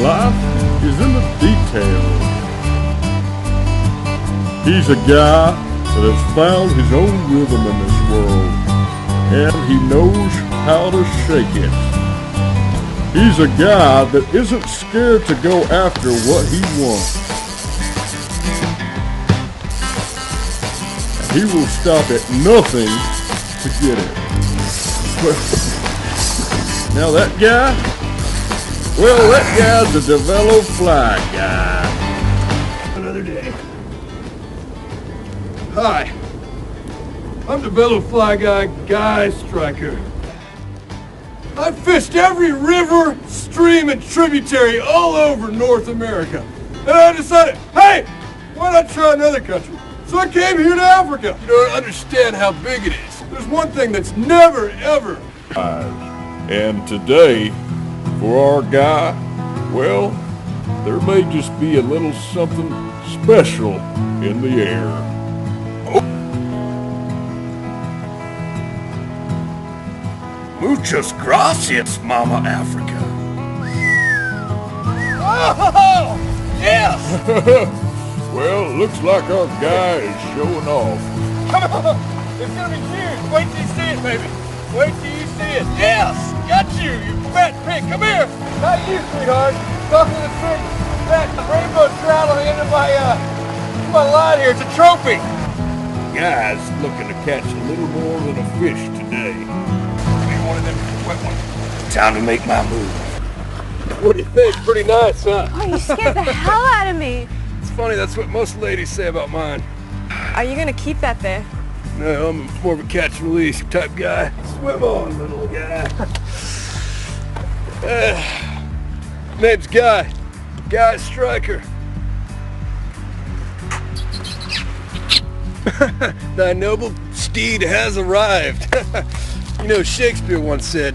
life is in the details. He's a guy that has found his own rhythm in this world, and he knows how to shake it. He's a guy that isn't scared to go after what he wants. He will stop at nothing to get it. Now that guy, well, that guy's a DeVelo Fly Guy. Another day. Hi, I'm DeVelo Fly Guy Striker. I've fished every river, stream, and tributary all over North America. And I decided, hey, why not try another country? So I came here to Africa. You don't understand how big it is. There's one thing that's never, ever. And today, for our guy, well, there may just be a little something special in the air. Muchas gracias, Mama Africa. Oh, yes! Well, looks like our guy is showing off. Come on, it's gonna be huge. Wait till you see it, baby. Wait till you see it. Yes, got you, you fat pig. Come here. Not you, sweetheart. Talking to the big fat rainbow trout on the end of my line here. It's a trophy. Guy's looking to catch a little more than a fish today. One of them wet ones. Time to make my move. What do you think? Pretty nice, huh? Oh, you scared the hell out of me. It's funny, that's what most ladies say about mine. Are you gonna keep that there? No, I'm more of a catch and release type guy. Swim on, little guy. Name's Guy. Guy Striker. Thy noble steed has arrived. You know, Shakespeare once said,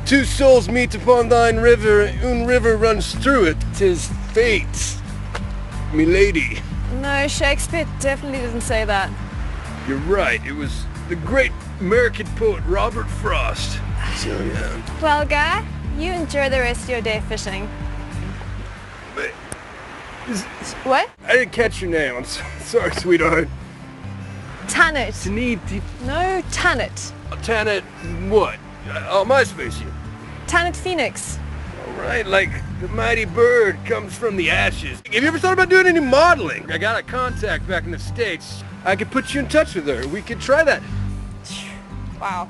two souls meet upon thine river, un river runs through it, 'tis fate, milady. No, Shakespeare definitely didn't say that. You're right, it was the great American poet Robert Frost. So, yeah. Well, Guy, you enjoy the rest of your day fishing. But, What? I didn't catch your name, I'm sorry, sweetheart. Tanit. Tanit, No, Tanit. Tanit, what? Oh, my space you. Tanit Phoenix. All right, like the mighty bird comes from the ashes. Have you ever thought about doing any modeling? I got a contact back in the States. I could put you in touch with her. We could try that. Wow.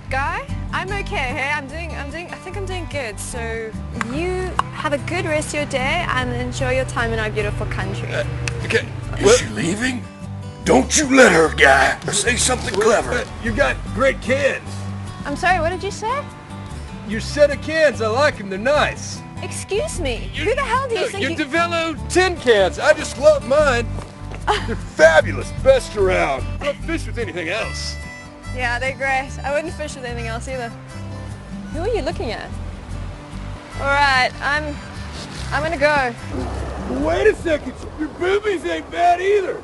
Guy, I'm okay, hey? I think I'm doing good. So you have a good rest of your day and enjoy your time in our beautiful country. Okay. Is she leaving? Don't you let her, Guy. Say something clever. You got great cans. I'm sorry, what did you say? Your set of cans, I like them. They're nice. Excuse me. Who the hell do you think Your you... DeVelo tin cans. I just love mine. They're fabulous. Best around. I don't fish with anything else. Yeah, they're great. I wouldn't fish with anything else either. Who are you looking at? All right, I'm gonna go. Wait a second. Your boobies ain't bad either.